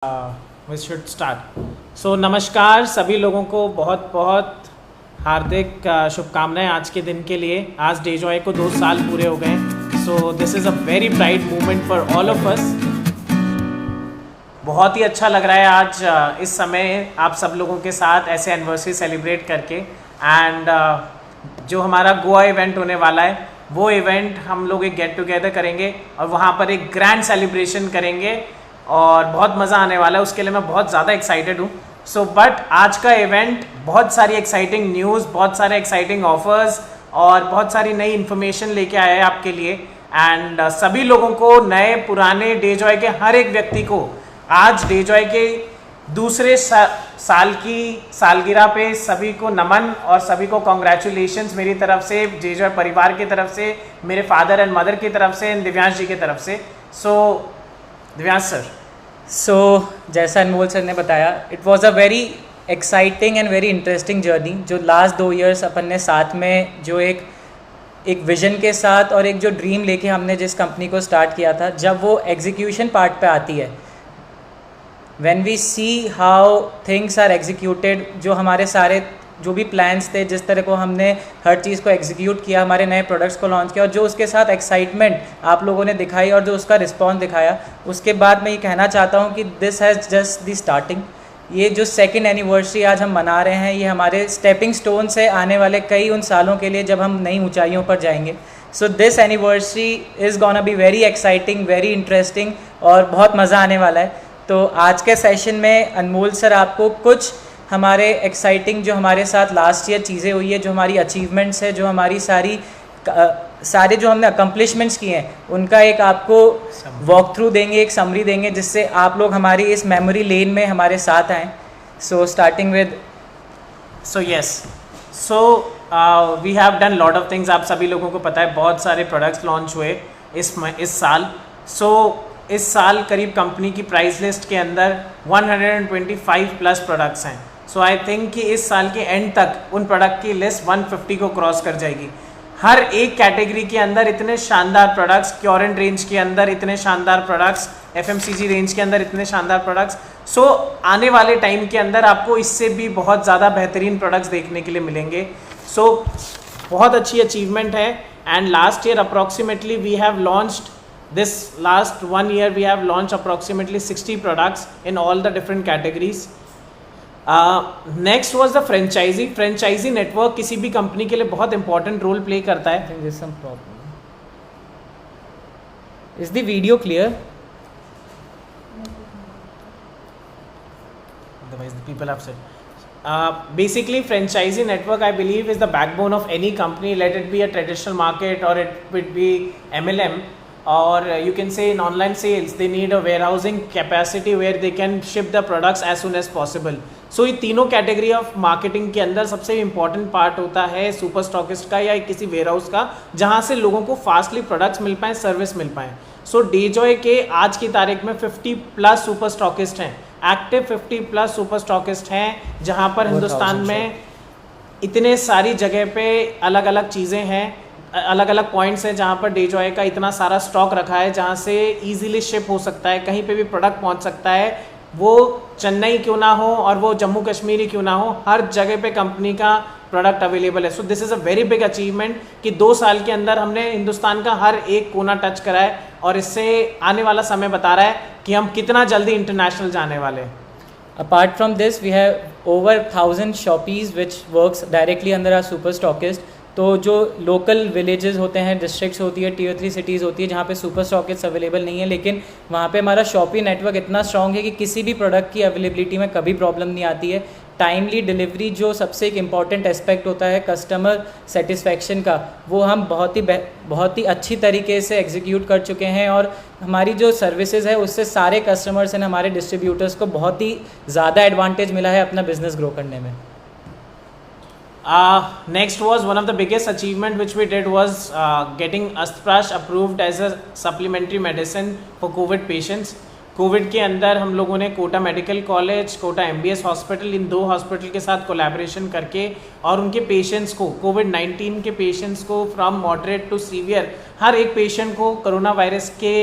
We should start. सो नमस्कार सभी लोगों को, बहुत बहुत हार्दिक शुभकामनाएं आज के दिन के लिए। आज डेजॉय को 2 साल पूरे हो गए। सो this is a very pride moment for all of us. बहुत ही अच्छा लग रहा है आज इस समय आप सब लोगों के साथ ऐसे एनिवर्सरी सेलिब्रेट करके। एंड जो हमारा गोवा इवेंट होने वाला है, वो इवेंट हम लोग एक गेट टुगेदर करेंगे और वहाँ पर एक ग्रैंड सेलिब्रेशन करेंगे और बहुत मज़ा आने वाला है। उसके लिए मैं बहुत ज़्यादा एक्साइटेड हूँ। सो बट आज का इवेंट बहुत सारी एक्साइटिंग न्यूज़, बहुत सारे एक्साइटिंग ऑफर्स और बहुत सारी नई इन्फॉर्मेशन लेके आया है आपके लिए। एंड सभी लोगों को, नए पुराने डेजॉय के हर एक व्यक्ति को आज डेजॉय के दूसरे साल की सालगिरह पे सभी को नमन और सभी को कॉन्ग्रेचुलेशंस मेरी तरफ से, डेजॉय परिवार की तरफ से, मेरे फादर एंड मदर की तरफ से, दिव्यांश जी की तरफ से। सो दिव्यांश सर। सो जैसा अनमोल सर ने बताया, it was a very exciting and very interesting journey. जो लास्ट 2 ईयर्स अपन ने साथ में जो एक विज़न के साथ और एक जो ड्रीम लेके हमने जिस कंपनी को स्टार्ट किया था, जब वो एग्जीक्यूशन पार्ट पे आती है, when we see how things are executed, जो हमारे सारे जो भी प्लान्स थे, जिस तरह को हमने हर चीज़ को एग्जीक्यूट किया, हमारे नए प्रोडक्ट्स को लॉन्च किया और जो उसके साथ एक्साइटमेंट आप लोगों ने दिखाई और जो उसका रिस्पॉन्स दिखाया, उसके बाद मैं ये कहना चाहता हूँ कि this has just the starting. ये जो 2nd एनिवर्सरी आज हम मना रहे हैं, ये हमारे स्टेपिंग स्टोन से आने वाले कई उन सालों के लिए जब हम नई ऊंचाइयों पर जाएंगे। So this anniversary is gonna be very exciting, very interesting और बहुत मज़ा आने वाला है। तो आज के सेशन में अनमोल सर आपको कुछ हमारे एक्साइटिंग जो हमारे साथ लास्ट ईयर चीज़ें हुई है, जो हमारी अचीवमेंट्स है, जो हमारी सारे जो हमने अकम्पलिशमेंट्स किए हैं, उनका एक आपको वॉक थ्रू देंगे, एक समरी देंगे, जिससे आप लोग हमारी इस मेमोरी लेन में हमारे साथ आएँ। So starting with we have done lot of things. आप सभी लोगों को पता है बहुत सारे प्रोडक्ट्स लॉन्च हुए इस साल। इस साल करीब कंपनी की प्राइस लिस्ट के अंदर 125 प्लस प्रोडक्ट्स हैं। सो आई थिंक कि इस साल के एंड तक उन प्रोडक्ट की लिस्ट 150 को क्रॉस कर जाएगी। हर एक कैटेगरी के अंदर इतने शानदार प्रोडक्ट्स, क्योरेंट रेंज के अंदर इतने शानदार प्रोडक्ट्स, FMCG रेंज के अंदर इतने शानदार प्रोडक्ट्स। सो आने वाले टाइम के अंदर आपको इससे भी बहुत ज़्यादा बेहतरीन प्रोडक्ट्स देखने के लिए मिलेंगे। सो बहुत अच्छी अचीवमेंट है। And last year approximately we have launched this last 1 year we have launched approximately 60 products in all the different categories. Next was the franchisee network किसी भी कंपनी के लिए बहुत important role play करता है। there is some problem. Is the video clear? Otherwise the people have said basically franchisee network I believe is the backbone of any company, let it be a traditional market or it would be MLM, or you can say in online sales they need a warehousing capacity where they can ship the products as soon as possible. So ये तीनों category of marketing के अंदर सबसे important part होता है super stockist का या किसी वेयरहाउस का, जहाँ से लोगों को फास्टली प्रोडक्ट्स मिल पाएँ, सर्विस मिल पाएँ। सो डेजॉय के आज की तारीख में 50 प्लस सुपर स्टॉकिस्ट हैं, एक्टिव 50 प्लस सुपर स्टॉकिस्ट हैं, जहाँ पर हिंदुस्तान में इतने सारी जगह पे अलग अलग चीज़ें हैं, अलग अलग पॉइंट्स हैं जहाँ पर डेजॉय का इतना सारा स्टॉक रखा है, जहाँ से इजीली शिप हो सकता है, कहीं पे भी प्रोडक्ट पहुँच सकता है। वो चेन्नई क्यों ना हो और वो जम्मू कश्मीर ही क्यों ना हो, हर जगह पे कंपनी का प्रोडक्ट अवेलेबल है। सो this is a very big achievement कि 2 साल के अंदर हमने हिंदुस्तान का हर एक कोना टच करा है और इससे आने वाला समय बता रहा है कि हम कितना जल्दी इंटरनेशनल जाने वाले हैं। Apart from this, we have over 1000 shoppies which works directly under our super stockist. तो जो लोकल विलेजेस होते हैं, डिस्ट्रिक्ट्स होती है, Tier 3 सिटीज़ होती है, जहाँ पे सुपर स्टॉकिस्ट अवेलेबल नहीं है, लेकिन वहाँ पे हमारा शॉपी नेटवर्क इतना स्ट्रॉन्ग है कि किसी भी प्रोडक्ट की अवेलेबिलिटी में कभी प्रॉब्लम नहीं आती है। टाइमली डिलीवरी जो सबसे एक इम्पॉर्टेंट एस्पेक्ट होता है कस्टमर सेटिस्फेक्शन का, वो हम बहुत ही अच्छी तरीके से एग्जीक्यूट कर चुके हैं और हमारी जो सर्विसेज है उससे सारे कस्टमर्स एंड हमारे डिस्ट्रीब्यूटर्स को बहुत ही ज़्यादा एडवांटेज मिला है अपना बिजनेस ग्रो करने में। Next was one of the biggest achievement which we did was getting Asprash approved as a supplementary medicine for COVID patients. COVID के अंदर हम लोगों ने Kota medical college, Kota MBS hospital, इन 2 हॉस्पिटल के साथ कोलैबोरेशन करके और उनके पेशेंट्स को, कोविड-19 के पेशेंट्स को फ्रॉम मॉडरेट टू सीवियर, हर एक पेशेंट को कोरोना वायरस के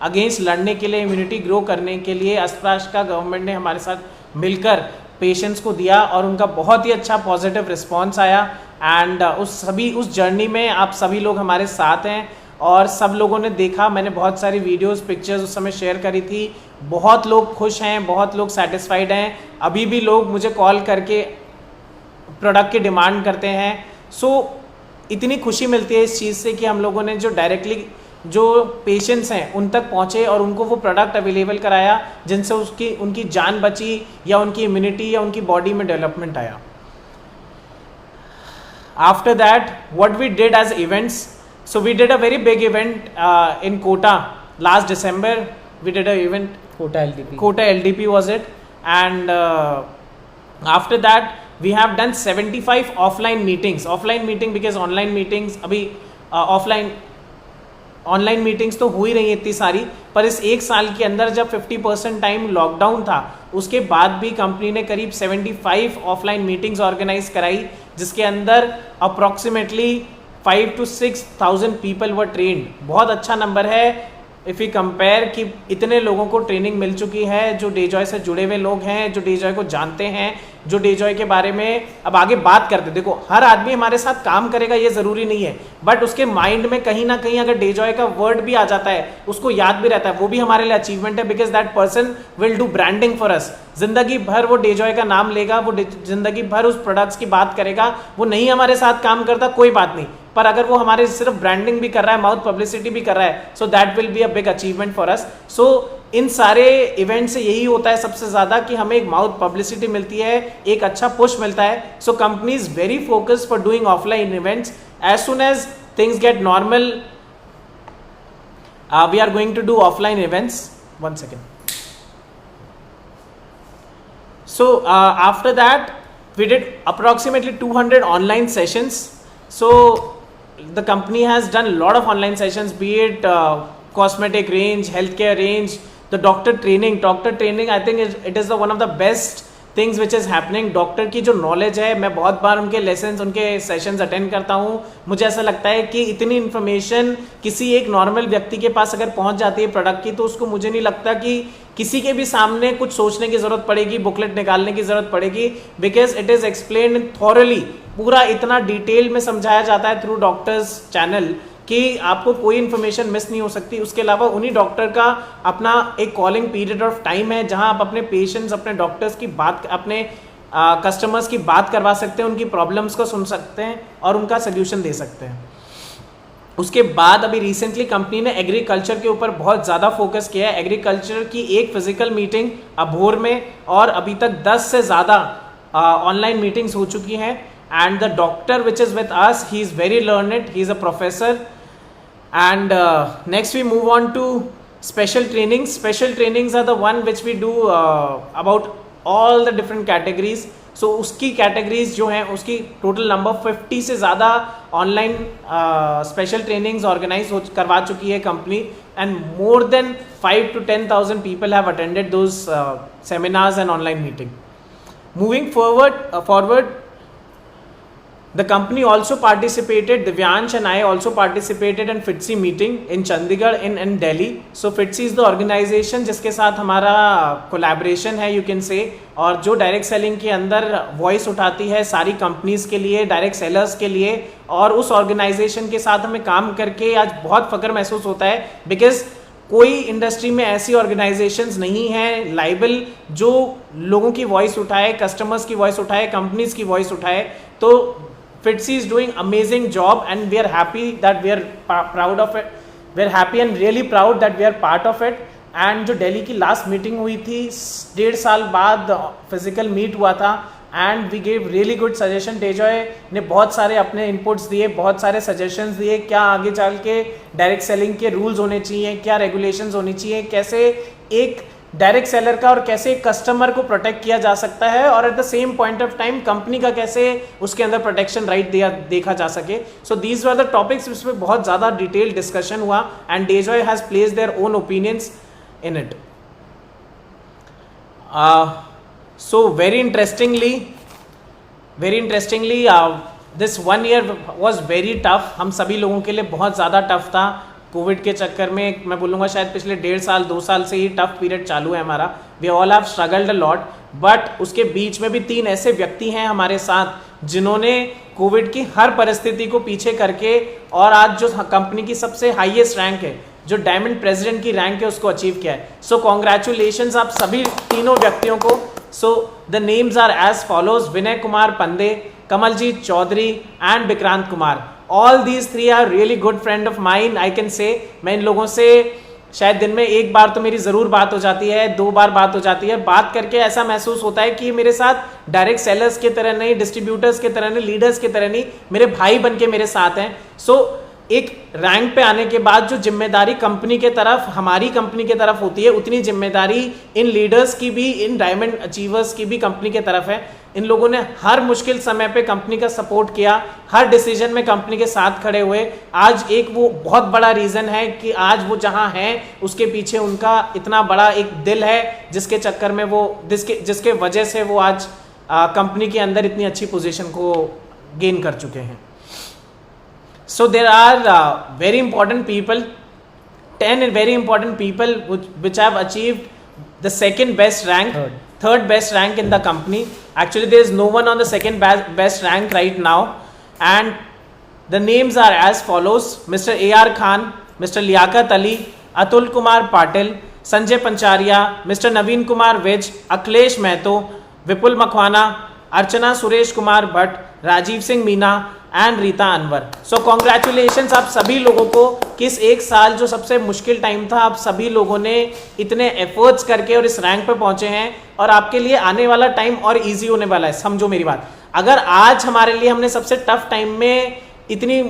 अगेंस्ट लड़ने के लिए, इम्यूनिटी ग्रो करने के लिए अस्त्राश का गवर्नमेंट ने हमारे साथ मिलकर पेशेंट्स को दिया और उनका बहुत ही अच्छा पॉजिटिव रिस्पॉन्स आया। एंड उस जर्नी में आप सभी लोग हमारे साथ हैं और सब लोगों ने देखा, मैंने बहुत सारी वीडियोस, पिक्चर्स उस समय शेयर करी थी। बहुत लोग खुश हैं, बहुत लोग सेटिस्फाइड हैं। अभी भी लोग मुझे कॉल करके प्रोडक्ट की डिमांड करते हैं। सो इतनी खुशी मिलती है इस चीज़ से कि हम लोगों ने जो डायरेक्टली जो पेशेंट्स हैं उन तक पहुँचे और उनको वो प्रोडक्ट अवेलेबल कराया जिनसे उनकी जान बची या उनकी इम्यूनिटी या उनकी बॉडी में डेवलपमेंट आया। After that what we did as events, so we did a very big event in Kota last December. We did an event, Kota LDP was it, and after that we have done 75 offline meeting because online meetings अभी online meetings तो हो ही रही है इतनी सारी, पर इस 1 साल के अंदर जब 50% टाइम लॉकडाउन था उसके बाद भी कंपनी ने करीब 75 ऑफलाइन मीटिंग्स ऑर्गेनाइज कराई, जिसके अंदर approximately 5 to 6,000 people were trend. बहुत अच्छा नंबर है इफ़ यू कंपेयर कि इतने लोगों को ट्रेनिंग मिल चुकी है जो डेजॉय से जुड़े हुए लोग हैं, जो डेजॉय को जानते हैं, जो डेजॉय के बारे में अब आगे बात करते। देखो हर आदमी हमारे साथ काम करेगा ये ज़रूरी नहीं है, बट उसके माइंड में कहीं ना कहीं अगर डेजॉय का वर्ड भी आ जाता है, उसको याद भी रहता है, वो भी हमारे लिए अचीवमेंट है, because that person will do branding for us. जिंदगी भर वो डेजॉय का नाम लेगा, वो जिंदगी भर उस प्रोडक्ट्स की बात करेगा। वो नहीं हमारे साथ काम करता कोई बात नहीं, पर अगर वो हमारे सिर्फ ब्रांडिंग भी कर रहा है, माउथ पब्लिसिटी भी कर रहा है, so that will be a big achievement for us. So इन सारे इवेंट से यही होता है सबसे ज़्यादा कि हमें एक माउथ पब्लिसिटी मिलती है, एक अच्छा पुश मिलता है। So company is very focused for doing offline events. As soon as things get normal we are going to do offline events. 1 second. So after that we did approximately 200 online sessions. So the company has done a lot of online sessions, be it cosmetic range, healthcare range, the doctor training. I think it is one of the best things which is happening. Doctor की जो knowledge है, मैं बहुत बार उनके lessons, उनके sessions attend करता हूँ। मुझे ऐसा लगता है कि इतनी इन्फॉर्मेशन किसी एक नॉर्मल व्यक्ति के पास अगर पहुँच जाती है प्रोडक्ट की, तो उसको मुझे नहीं लगता कि किसी के भी सामने कुछ सोचने की ज़रूरत पड़ेगी, बुकलेट निकालने की ज़रूरत पड़ेगी, because it is explained thoroughly. पूरा इतना डिटेल में समझाया जाता है थ्रू डॉक्टर्स चैनल कि आपको कोई इन्फॉर्मेशन मिस नहीं हो सकती। उसके अलावा उन्हीं डॉक्टर का अपना एक कॉलिंग पीरियड ऑफ टाइम है जहां आप अपने पेशेंट्स, अपने डॉक्टर्स की बात, अपने कस्टमर्स की बात करवा सकते हैं, उनकी प्रॉब्लम्स को सुन सकते हैं और उनका सोल्यूशन दे सकते हैं। उसके बाद अभी रिसेंटली कंपनी ने एग्रीकल्चर के ऊपर बहुत ज़्यादा फोकस किया है। एग्रीकल्चर की एक फिजिकल मीटिंग अभोर में और अभी तक 10 से ज़्यादा ऑनलाइन मीटिंग्स हो चुकी हैं। And the doctor which is with us, he is very learned, he is a professor. And next we move on to special trainings. Special trainings are the one which we do about all the different categories. So उसकी categories जो हैं, उसकी total number 50 से ज़्यादा online special trainings organize करवा चुकी है company, and more than 5 to 10,000 people have attended those seminars and online meeting. Moving forward, the company also participated, Divyansh and I also participated in FITCI meeting in Chandigarh in Delhi. So FITCI is the organization जिसके साथ हमारा collaboration है, you can say, और जो direct selling के अंदर voice उठाती है सारी कंपनीज के लिए, डायरेक्ट सेलर्स के लिए। और उस ऑर्गेनाइजेशन के साथ हमें काम करके आज बहुत फख्र महसूस होता है, बिकॉज कोई इंडस्ट्री में ऐसी ऑर्गेनाइजेशंस नहीं है लाइबल जो लोगों की वॉइस उठाए, कस्टमर्स की वॉइस उठाए, कंपनीज की वॉइस उठाए। तो FITCI is doing amazing job and we are happy that we are proud of it. We are happy and really proud that we are part of it. And जो दिल्ली की last meeting हुई थी 1.5 साल बाद physical meet हुआ था, and we gave really good suggestion. Dejoy ने बहुत सारे अपने इनपुट्स दिए, बहुत सारे सजेशंस दिए, क्या आगे चल के डायरेक्ट सेलिंग के रूल्स होने चाहिए, क्या रेगुलेशंस होनी चाहिए, कैसे एक डायरेक्ट सेलर का और कैसे कस्टमर को प्रोटेक्ट किया जा सकता है, और at the same point of time company का कैसे उसके अंदर प्रोटेक्शन राइट देखा जा सके। So these were the topics जिसमें बहुत ज़्यादा डिटेल डिस्कशन हुआ, and Dejoy has placed their own opinions in it. So very interestingly, this 1 year was very tough. हम सभी लोगों के लिए बहुत ज़्यादा टफ था. कोविड के चक्कर में मैं बोलूँगा शायद पिछले 1.5 साल 2 साल से ही टफ पीरियड चालू है हमारा. We all have struggled a lot, but उसके बीच में भी 3 ऐसे व्यक्ति हैं हमारे साथ जिन्होंने कोविड की हर परिस्थिति को पीछे करके और आज जो कंपनी की सबसे हाईएस्ट रैंक है, जो डायमंड प्रेसिडेंट की रैंक है, उसको अचीव किया है. सो कॉन्ग्रेचुलेशंस आप सभी तीनों व्यक्तियों को. So the names are as follows: Vinay Kumar Pandey, Kamaljeet Chaudhary and Vikrant Kumar. All these 3 are really good friend of mine. I can say मैं इन लोगों से शायद दिन में 1 बार तो मेरी ज़रूर बात हो जाती है, 2 बार बात हो जाती है. बात करके ऐसा महसूस होता है कि मेरे साथ डायरेक्ट सेलर्स की तरह नहीं, डिस्ट्रीब्यूटर्स की तरह नहीं, लीडर्स की तरह नहीं, मेरे भाई बन के मेरे साथ हैं. सो एक रैंक पे आने के बाद जो जिम्मेदारी कंपनी के तरफ, हमारी कंपनी के तरफ होती है, उतनी जिम्मेदारी इन लीडर्स की भी, इन डायमंड अचीवर्स की भी कंपनी के तरफ है. इन लोगों ने हर मुश्किल समय पे कंपनी का सपोर्ट किया, हर डिसीजन में कंपनी के साथ खड़े हुए. आज एक वो बहुत बड़ा रीज़न है कि आज वो जहाँ हैं उसके पीछे उनका इतना बड़ा एक दिल है, जिसके चक्कर में वो जिसके वजह से वो आज कंपनी के अंदर इतनी अच्छी पोजीशन को गेन कर चुके हैं. So there are very important people, 10 very important people which have achieved the second best rank, third best rank in the company. Actually, there is no one on the second best rank right now, and the names are as follows: Mr. A.R. Khan, Mr. Liaquat Ali, Atul Kumar Patil, Sanjay Pancharia, Mr. Naveen Kumar Vij, Akhilesh Mehto, Vipul Makhwana, Archana Suresh Kumar Bhatt, Rajiv Singh Meena and Rita Anwar. So congratulations आप सभी लोगों को कि इस 1 साल जो सबसे मुश्किल टाइम था, आप सभी लोगों ने इतने एफर्ट्स करके और इस रैंक पे पहुंचे हैं, और आपके लिए आने वाला टाइम और इजी होने वाला है. समझो मेरी बात, अगर आज हमारे लिए हमने सबसे टफ टाइम में, इतनी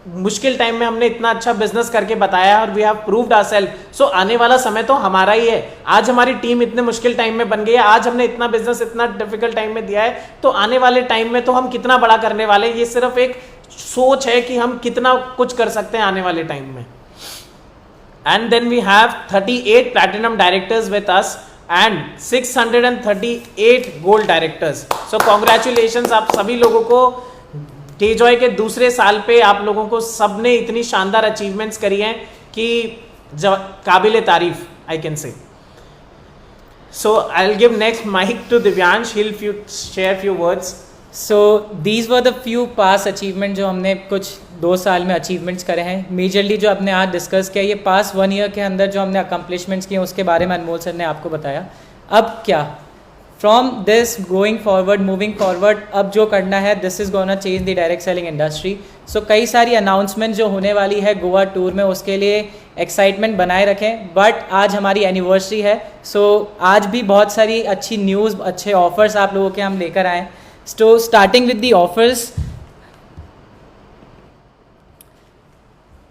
मुश्किल टाइम में हमने इतना अच्छा बिजनेस करके बताया और वी हैव प्रूव्ड आवरसेल्फ, सो आने वाला समय तो हमारा ही है. आज हमारी टीम इतने मुश्किल टाइम में बन गई है, आज हमने इतना बिजनेस इतना डिफिकल्ट टाइम में दिया है, तो आने वाले टाइम में तो हम कितना बड़ा करने वाले हैं. ये सिर्फ एक सोच है कि हम कितना कुछ कर सकते हैं आने वाले टाइम में. And then we have 38 platinum directors with us and 638 gold directors. So congratulations आप सभी लोगों को. डेजॉय के दूसरे साल पे आप लोगों को सबने इतनी शानदार अचीवमेंट्स करी हैं कि काबिल तारीफ, I can say. So I will give next mic to Divyansh. He will share few words. So these were the few past achievement जो हमने कुछ 2 साल में अचीवमेंट्स करे हैं. मेजरली जो आपने आज डिस्कस किया, ये पास 1 ईयर के अंदर जो हमने अकम्पलिशमेंट्स किए उसके बारे में अनमोल सर ने आपको बताया. अब क्या from this going forward, moving forward, अब जो करना है, this is gonna change the direct selling industry. So कई सारी अनाउंसमेंट जो होने वाली है गोवा टूर में, उसके लिए एक्साइटमेंट बनाए रखें. बट आज हमारी एनिवर्सरी है, सो आज भी बहुत सारी अच्छी न्यूज़, अच्छे ऑफर्स आप लोगों के हम लेकर आए. So starting with the offers.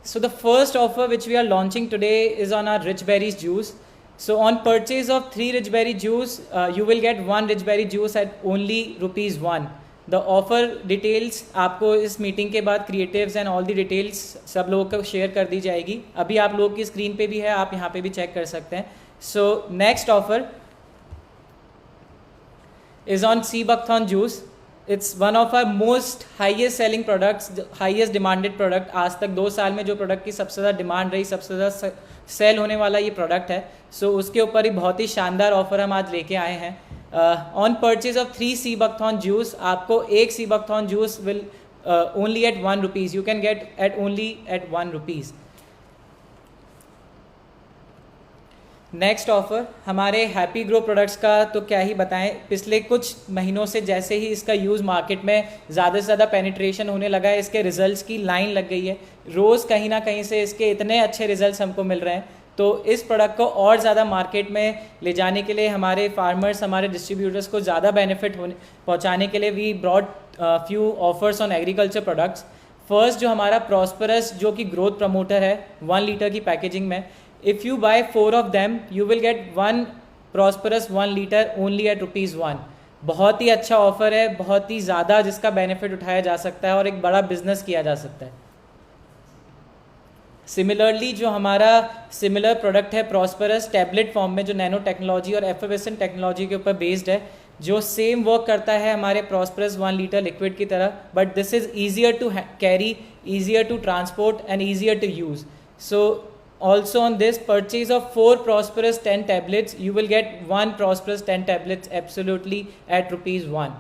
So the first offer which we are launching today is on our rich berries juice. So on purchase of 3 rich berry juice, you will get 1 rich berry juice at only ₹1. The offer details आपको इस meeting के बाद creatives and all the details सब लोगों को share कर दी जाएगी. अभी आप लोगों की स्क्रीन पे भी है, आप यहाँ पे भी चेक कर सकते हैं. So next offer is on sea buckthorn juice. It's one of our most highest selling products, highest demanded product. आज तक 2 साल में जो प्रोडक्ट की सबसे ज़्यादा डिमांड रही, सबसे ज़्यादा सेल होने वाला ये प्रोडक्ट है. सो उसके ऊपर ही बहुत ही शानदार ऑफर हम आज लेके आए हैं. On purchase of 3 sea buckthorn juice, आपको 1 sea buckthorn juice will only at ₹1. You can get at only at ₹1. Next offer हमारे हैप्पी ग्रो प्रोडक्ट्स का तो क्या ही बताएं. पिछले कुछ महीनों से जैसे ही इसका यूज़ मार्केट में ज़्यादा से ज़्यादा पेनिट्रेशन होने लगा है, इसके रिजल्ट्स की लाइन लग गई है. रोज़ कहीं ना कहीं से इसके इतने अच्छे रिजल्ट्स हमको मिल रहे हैं. तो इस प्रोडक्ट को और ज़्यादा मार्केट में ले जाने के लिए, हमारे फार्मर्स, हमारे डिस्ट्रीब्यूटर्स को ज़्यादा बेनिफिट पहुँचाने के लिए we brought few offers on agriculture products. First जो हमारा प्रॉस्परस, जो कि ग्रोथ प्रमोटर है, 1 लीटर की पैकेजिंग में. If you buy 4 of them, you will get 1 Prosperous 1 liter only at ₹1. बहुत ही अच्छा ऑफर है, बहुत ही ज़्यादा जिसका बेनिफिट उठाया जा सकता है और एक बड़ा बिजनेस किया जा सकता है. सिमिलरली जो हमारा सिमिलर प्रोडक्ट है प्रॉस्पेरस टैबलेट फॉर्म में, जो नैनो टेक्नोलॉजी और एफिवेसेंट टेक्नोलॉजी के ऊपर बेस्ड है, जो सेम वर्क करता है हमारे प्रॉस्पेरस 1 लीटर लिक्विड की तरह, but this is easier to carry, easier to transport and easier to use. So also on this purchase of 4 Prosperous 10 tablets, you will get 1 Prosperous 10 tablets absolutely at ₹1.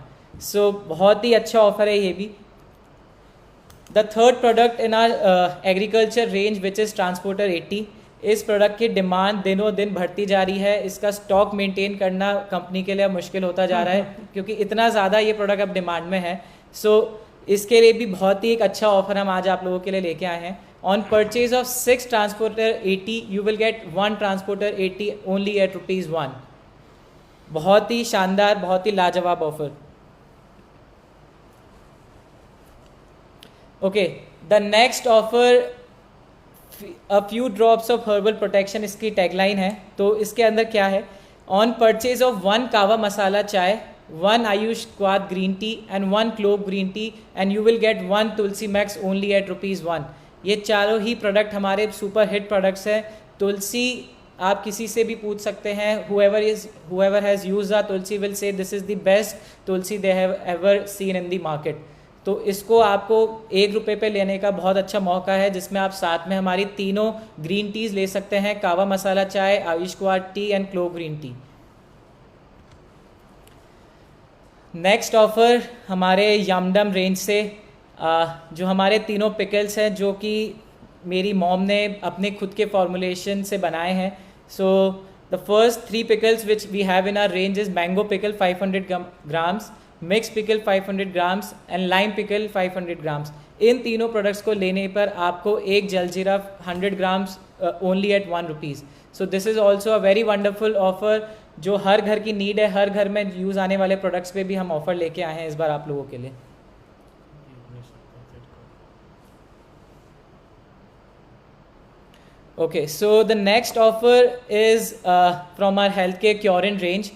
So बहुत ही अच्छा offer है ये भी. The third product in our agriculture range which is Transporter 80. इस product की demand दिनों दिन बढ़ती जा रही है. इसका स्टॉक मेंटेन करना कंपनी के लिए मुश्किल होता जा रहा है क्योंकि इतना ज़्यादा ये प्रोडक्ट अब डिमांड में है. सो इसके लिए भी बहुत ही एक अच्छा ऑफर हम आज आप लोगों के लिए लेके आए हैं. On purchase of 6 Transporter 80, you will get 1 Transporter 80 only at ₹1. बहुत ही शानदार, बहुत ही लाजवाब offer. Okay, the next offer a few drops of herbal protection इसकी टैगलाइन है. तो इसके अंदर क्या है? ऑन परचेज ऑफ 1 कावा masala chai, 1 Ayush kwath green tea and 1 clove green tea and you will get 1 Tulsi max only at ₹1. ये चारों ही प्रोडक्ट हमारे सुपर हिट प्रोडक्ट्स हैं. तुलसी आप किसी से भी पूछ सकते हैं, whoever has used our Tulsi will say this is the best Tulsi they have ever seen in the market. तो इसको आपको ₹1 पे लेने का बहुत अच्छा मौका है, जिसमें आप साथ में हमारी तीनों ग्रीन टीज़ ले सकते हैं, कावा मसाला चाय, Ayush quad T and clove green T. Next offer हमारे यामडम रेंज से जो हमारे तीनों पिकल्स हैं, जो कि मेरी मॉम ने अपने खुद के फॉर्मुलेशन से बनाए हैं. So the first 3 pickles which we have in our range is mango pickle 500 grams, mix pickle 500 grams and lime pickle 500 grams. इन तीनों प्रोडक्ट्स को लेने पर आपको एक जलजीरा 100 grams only at ₹1. So this is also a very wonderful offer जो हर घर की नीड है. हर घर में यूज़ आने वाले प्रोडक्ट्स पे भी हम ऑफ़र लेके आए हैं इस बार आप लोगों के लिए. Okay, so the next offer is from our healthcare Curant range.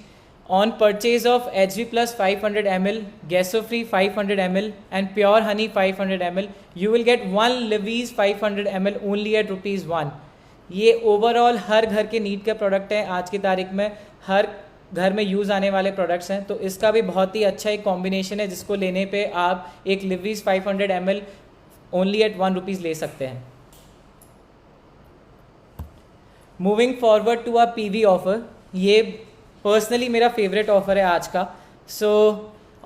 On purchase of HV Plus 500 ml, Gasofree 500 ml and Pure Honey 500 ml, you will get 1 Levi's 500 ml only at ₹1. ये overall हर घर के need का product है. आज की तारीख में हर घर में यूज़ आने वाले प्रोडक्ट्स हैं. तो इसका भी बहुत ही अच्छा एक कॉम्बिनेशन है, जिसको लेने पे आप एक Levi's 500 ml ओनली एट ₹1 ले सकते हैं. Moving forward to a PV offer. ये पर्सनली मेरा फेवरेट ऑफ़र है आज का. So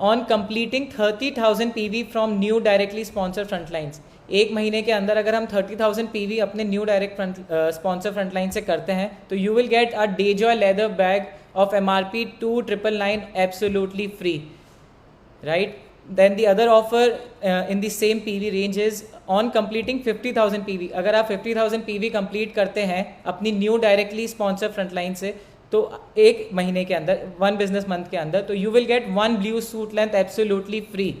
on completing 30,000 PV from new directly sponsor frontlines, 1 महीने के अंदर अगर हम 30,000 PV अपने न्यू डायरेक्ट स्पॉन्सर फ्रंटलाइन से करते हैं, तो you will get a Dejoy leather bag of MRP 2,999 absolutely free, right. Then the other offer in the same PV range is on completing 50,000 PV. अगर आप 50,000 PV कंप्लीट करते हैं अपनी न्यू डायरेक्टली स्पॉन्सर फ्रंटलाइन से, तो 1 महीने के अंदर, 1 बिजनेस मंथ के अंदर, तो you will get 1 blue suit length absolutely free.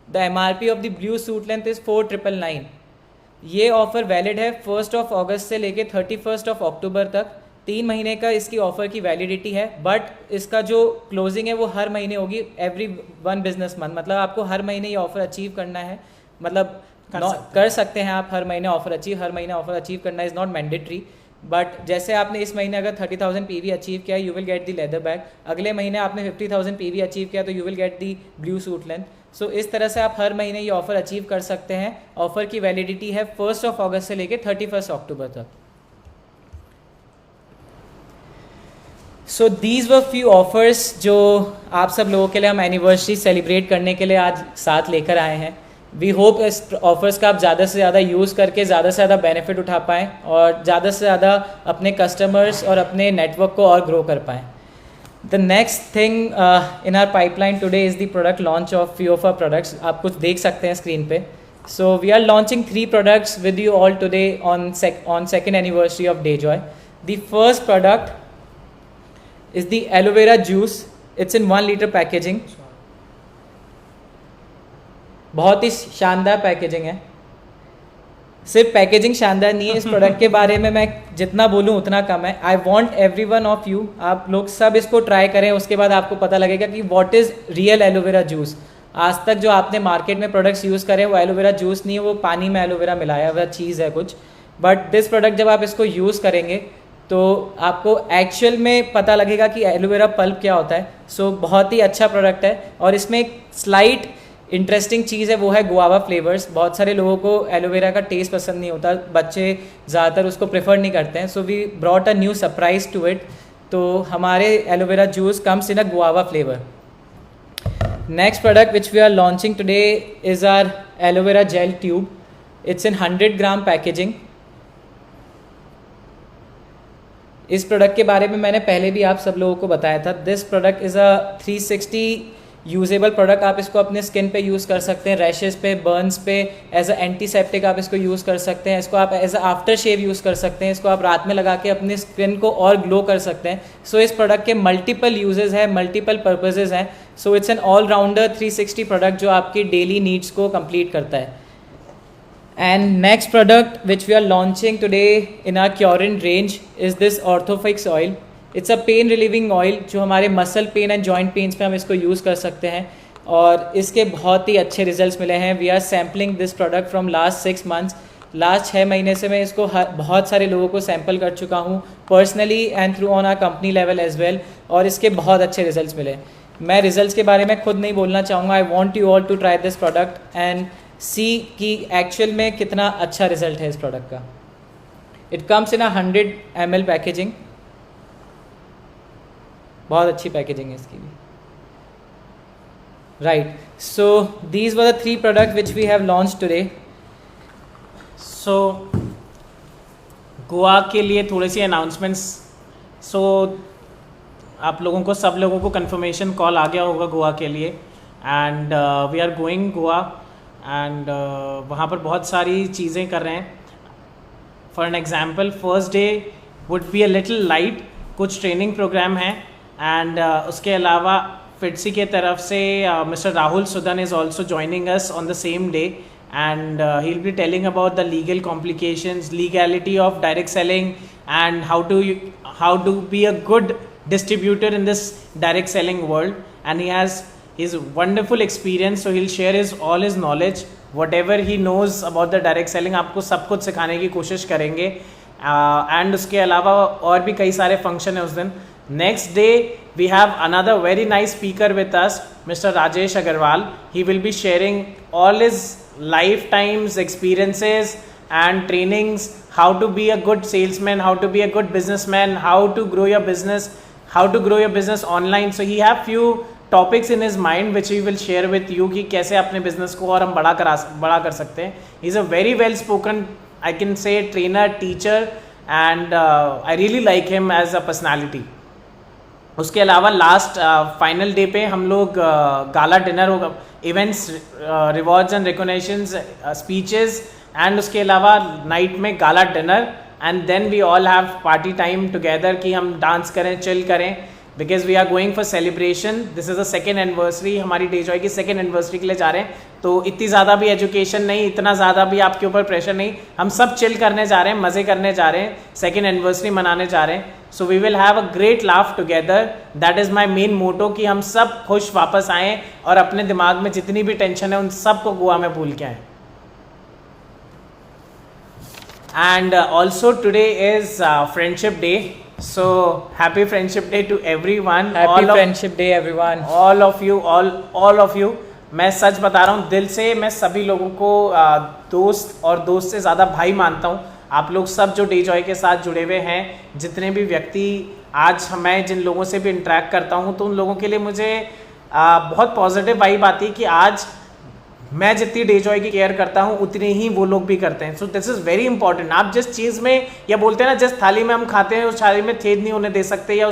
The MRP of the blue suit length is 4,999. ये ऑफ़र वैलिड है 1 अगस्त से लेके 31 अक्टूबर तक. 3 महीने का इसकी ऑफ़र की वैलिडिटी है, बट इसका जो क्लोजिंग है वो हर महीने होगी, एवरी 1 बिजनेस मंथ. मतलब आपको हर महीने ये ऑफ़र अचीव करना है, मतलब कर सकते हैं आप हर महीने ऑफ़र अचीव. हर महीने ऑफ़र अचीव करना इज़ नॉट मैंडेटरी, बट जैसे आपने इस महीने अगर 30,000 PV अचीव किया, you will get the leather bag. अगले महीने आपने 50,000 PV अचीव किया, तो you will get the blue suit length. So इस तरह से आप हर महीने ये ऑफ़र अचीव कर सकते हैं. ऑफ़र की वैलिडिटी है 1 अगस्त से लेकर 31 अक्टूबर तक. सो दीज वर फ्यू ऑफर्स जो आप सब लोगों के लिए हम एनिवर्सरी सेलिब्रेट करने के लिए आज साथ लेकर आए हैं. वी होप इस ऑफर्स का आप ज़्यादा से ज़्यादा यूज़ करके ज़्यादा से ज़्यादा बेनिफिट उठा पाएँ और ज़्यादा से ज़्यादा अपने कस्टमर्स और अपने नेटवर्क को और ग्रो कर पाएँ. The next thing in our pipeline today is the product launch of few of our products. आप कुछ देख सकते हैं स्क्रीन पे. So we are launching 3 products with you all today on second anniversary of Dayjoy. The first product is the aloe vera juice. It's in 1 liter packaging. बहुत ही शानदार packaging है. सिर्फ पैकेजिंग शानदार नहीं है, इस प्रोडक्ट के बारे में मैं जितना बोलूँ उतना कम है. I want every one of you, आप लोग सब इसको ट्राई करें, उसके बाद आपको पता लगेगा कि what is real aloe vera juice. आज तक जो आपने मार्केट में प्रोडक्ट्स यूज़ करे वो एलोवेरा जूस नहीं है, वो पानी में एलोवेरा मिलाया हुआ चीज़ है कुछ. बट दिस प्रोडक्ट जब आप इसको यूज़ करेंगे तो आपको एक्चुअल में पता लगेगा कि एलोवेरा पल्प क्या होता है. सो बहुत ही अच्छा प्रोडक्ट है. और इसमें एक स्लाइट इंटरेस्टिंग चीज़ है, वो है गुआवा फ्लेवर्स. बहुत सारे लोगों को एलोवेरा का टेस्ट पसंद नहीं होता, बच्चे ज़्यादातर उसको प्रेफर नहीं करते हैं. So we brought a new surprise to it. तो हमारे aloe vera juice comes in a guava flavour. Next product which we are launching today is our aloe vera gel tube. It's in 100 gram packaging. इस product के बारे में मैंने पहले भी आप सब लोगों को बताया था. This product is a 360 usable product. आप इसको अपने स्किन पे यूज़ कर सकते हैं, रैशेज़ पे, बर्न्स पे. एज अ एंटीसेप्टिक आप इसको यूज़ कर सकते हैं. इसको आप as a after shave use कर सकते हैं. इसको आप रात में लगा के अपनी स्किन को और ग्लो कर सकते हैं. सो इस प्रोडक्ट के मल्टीपल यूजेस हैं, मल्टीपल पर्पजेज़ हैं. So it's an all rounder 360 product जो आपकी डेली नीड्स को कंप्लीट करता है. And next product which we are launching today in our Curin range is this Orthofix oil. It's a pain relieving oil जो हमारे muscle pain and joint pains पे हम इसको यूज़ कर सकते हैं. और इसके बहुत ही अच्छे रिजल्ट्स मिले हैं. We are sampling this product from last 6 months. Last 6 महीने से मैं इसको बहुत सारे लोगों को सैम्पल कर चुका हूँ personally and through on our company level as well. और इसके बहुत अच्छे रिजल्ट्स मिले. मैं रिजल्ट्स के बारे में खुद नहीं बोलना चाहूँगा. I want you all to try this product and see कि एक्चुअल में कितना अच्छा रिजल्ट है इस प्रोडक्ट का. It comes in a 100 ml packaging. बहुत अच्छी पैकेजिंग है इसकी भी. Right. So these were the 3 product which we have launch today. So Goa के लिए थोड़ी सी अनाउंसमेंट्स. सो आप लोगों को, सब लोगों को कंफर्मेशन कॉल आ गया होगा गोवा के लिए. And we are going Goa and वहाँ पर बहुत सारी चीज़ें कर रहे हैं. For an example, first day would be a little light. कुछ ट्रेनिंग प्रोग्राम हैं. एंड उसके अलावा फिटसी के तरफ से mister Rahul Sudan is also joining us on the same day. And he will be telling about the legal complications, legality of direct selling and how to be a good distributor in this direct selling world. And he has his wonderful experience, so he'll share all his knowledge, whatever he knows about the direct selling. आपको सब कुछ सिखाने की कोशिश करेंगे. And उसके अलावा और भी कई सारे फंक्शन है उस दिन. Next day we have another very nice speaker with us, mister Rajesh Agarwal. He will be sharing all his life times experiences and trainings, how to be a good salesman, how to be a good businessman, how to grow your business online. So he have few topics in his mind which he will share with you कि कैसे अपने business को और हम बड़ा कर सकते हैं. He is a very well spoken, I can say, trainer, teacher, and I really like him as a personality. उसके अलावा लास्ट फाइनल डे पे हम लोग गाला डिनर होगा, events, rewards and recognitions, speeches, and उसके अलावा नाइट में gala dinner. And then we all have party time together कि हम डांस करें, चिल करें, because we are going for celebration. This is a 2nd anniversary. हमारी डेजॉय की 2nd एनिवर्सरी के लिए जा रहे हैं. तो इतनी ज़्यादा भी एजुकेशन नहीं, इतना ज़्यादा भी आपके ऊपर प्रेशर नहीं. हम सब चिल करने जा रहे हैं, मज़े करने जा रहे हैं, 2nd एनिवर्सरी मनाने जा रहे हैं. So we will have a great laugh together. That is my main motto कि हम सब खुश वापस आएँ और अपने दिमाग में जितनी भी टेंशन है उन सब को गोवा में भूल के आएँ. And also today is Friendship Day. So happy Friendship Day to everyone. Happy Friendship Day everyone. All of you. मैं सच बता रहा हूँ, दिल से मैं सभी लोगों को दोस्त और दोस्त से ज़्यादा भाई मानता हूँ. आप लोग सब जो डे जॉय के साथ जुड़े हुए हैं, जितने भी व्यक्ति आज मैं जिन लोगों से भी इंटरेक्ट करता हूँ, तो उन लोगों के लिए मुझे बहुत पॉजिटिव वाइब आती है कि आज मैं जितनी डे जॉय की केयर करता हूँ उतनी ही वो लोग भी करते हैं. सो दिस इज़ वेरी इंपॉर्टेंट. आप जिस चीज़ में, या बोलते हैं ना, जिस थाली में हम खाते हैं उस थाली में छेद नहीं होने दे सकते, या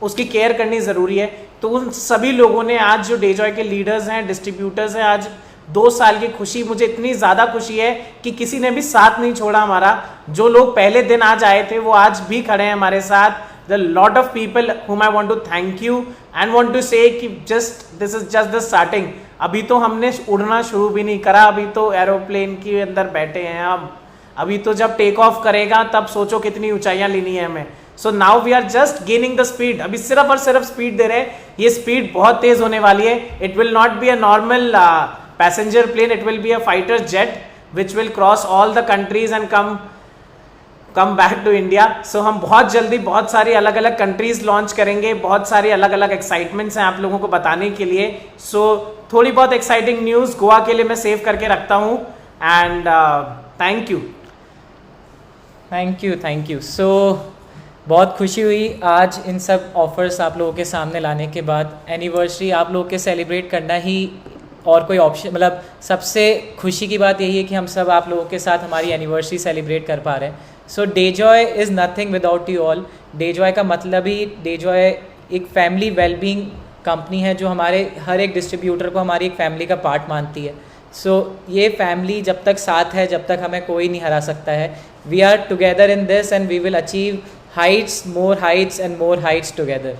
उसकी केयर करनी ज़रूरी है. तो उन सभी लोगों ने आज जो डे जॉय के लीडर्स हैं, डिस्ट्रीब्यूटर्स हैं, आज 2 साल की खुशी, मुझे इतनी ज़्यादा खुशी है कि किसी ने भी साथ नहीं छोड़ा हमारा. जो लोग पहले दिन आज आए थे वो आज भी खड़े हैं हमारे साथ. The lot of people whom I want to thank you and want to say कि this is just the starting. अभी तो हमने उड़ना शुरू भी नहीं करा, अभी तो एरोप्लेन के अंदर बैठे हैं हम. अभी तो जब टेक ऑफ करेगा तब सोचो कितनी ऊंचाइयां लेनी है हमें. So now we are just gaining the speed. अभी सिर्फ और सिर्फ स्पीड दे रहे हैं. ये स्पीड बहुत तेज होने वाली है. It will not be a normal passenger plane, it will be a fighter jet which will cross all the countries and come come back to India. So हम बहुत जल्दी बहुत सारी अलग अलग कंट्रीज लॉन्च करेंगे, बहुत सारी अलग अलग एक्साइटमेंट्स हैं आप लोगों को बताने के लिए। सो थोड़ी बहुत एक्साइटिंग न्यूज़ गोवा के लिए मैं सेव करके रखता हूँ। And thank you. सो बहुत खुशी हुई आज इन सब ऑफर्स आप लोगों के सामने लाने के बाद। एनिवर्सरी आप लोगों के सेलिब्रेट करना ही और कोई ऑप्शन, मतलब सबसे खुशी की बात यही है कि हम सब आप लोगों के साथ हमारी एनिवर्सरी सेलिब्रेट कर पा रहे हैं। So Dejoy is nothing without you all. Dejoy का मतलब ही, डेजॉय एक फैमिली वेलबींग कंपनी है जो हमारे हर एक डिस्ट्रीब्यूटर को हमारी एक फैमिली का पार्ट मानती है। सो ये फैमिली जब तक साथ है, जब तक हमें कोई नहीं हरा सकता है। We are together in this and we will achieve heights, more heights and more heights together.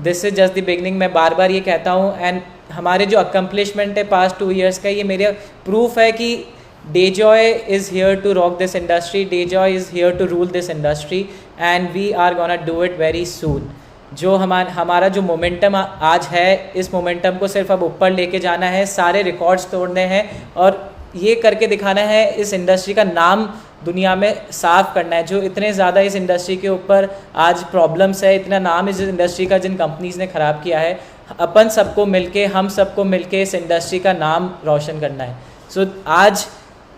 This is just the beginning. मैं बार बार ये कहता हूँ, एंड हमारे जो अकम्पलिशमेंट है पास्ट 2 years का, ये मेरे प्रूफ है कि Dejoy is here to rock this industry, Dejoy is here to rule this industry and we are gonna do it very soon. जो हमारा जो मोमेंटम आज है, इस मोमेंटम को सिर्फ अब ऊपर लेके जाना है, सारे रिकॉर्ड्स तोड़ने हैं और ये करके दिखाना है, इस इंडस्ट्री का नाम दुनिया में साफ करना है। जो इतने ज़्यादा इस इंडस्ट्री के ऊपर आज प्रॉब्लम्स है, इतना नाम इस इंडस्ट्री का जिन कंपनीज़ ने ख़राब किया है, अपन सबको मिलके, हम सबको मिलके इस इंडस्ट्री का नाम रोशन करना है। सो आज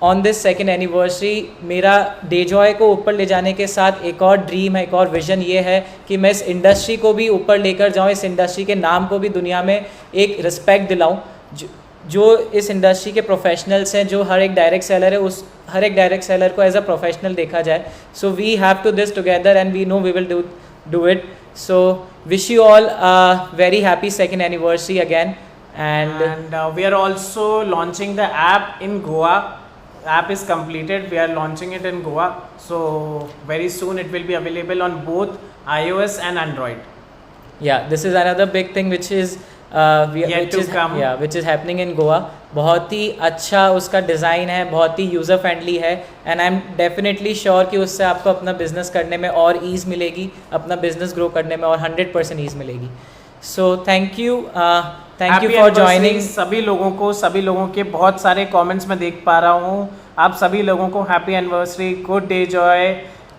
ऑन दिस 2nd एनिवर्सरी मेरा डेजॉय को ऊपर ले जाने के साथ एक और ड्रीम है, एक और विज़न ये है कि मैं इस इंडस्ट्री को भी ऊपर लेकर जाऊँ, इस इंडस्ट्री के नाम को भी दुनिया में एक रिस्पेक्ट दिलाऊँ। जो इस इंडस्ट्री के प्रोफेशनल्स हैं, जो हर एक डायरेक्ट सेलर है, उस हर एक डायरेक्ट सेलर को एज अ प्रोफेशनल देखा जाए। So we have to this together and we know we will do it. So wish you all a very happy 2nd anniversary again, and we are also launching the app in Goa. App is completed, we are launching it in Goa, so very soon it will be available on both iOS and Android. Yeah, this is another big thing which is which is happening in Goa. बहुत ही अच्छा उसका design है, बहुत ही user friendly है and I am definitely sure कि उससे आपको अपना बिज़नेस करने में और ईज़ मिलेगी, अपना बिज़नेस ग्रो करने में और 100% ईज़ मिलेगी। So thank you for joining. सभी लोगों के बहुत सारे कमेंट्स मैं देख पा रहा हूँ। आप सभी लोगों को happy anniversary, good Dejoy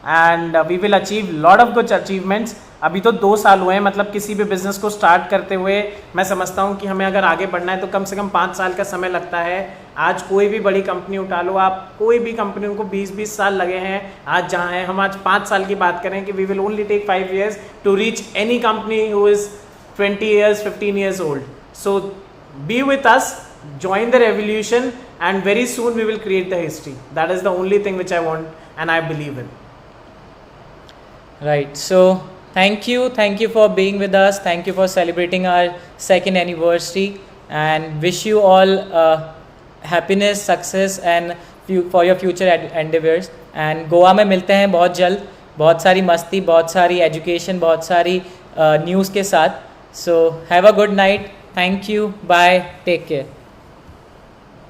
and we will achieve lot of good achievements. अभी तो 2 साल हुए हैं, मतलब किसी भी बिज़नेस को स्टार्ट करते हुए मैं समझता हूँ कि हमें अगर आगे बढ़ना है तो कम से कम 5 साल का समय लगता है। आज कोई भी बड़ी कंपनी उठा लो आप, कोई भी कंपनी, उनको 20-20 साल लगे हैं आज जहाँ हैं। हम आज 5 साल की बात करें कि we will only take 5 years to reach any company who is 20 years, 15 years old. So be with us, join the revolution and very soon we will create the history. That is the only thing which I want and I believe in. Right. So thank you for being with us. Thank you for celebrating our 2nd anniversary and wish you all happiness, success and for your future endeavors. And Goa में मिलते हैं बहुत जल्द, बहुत सारी मस्ती, बहुत सारी एजुकेशन, बहुत सारी न्यूज़ के साथ. So have a good night. Thank you. Bye. Take care.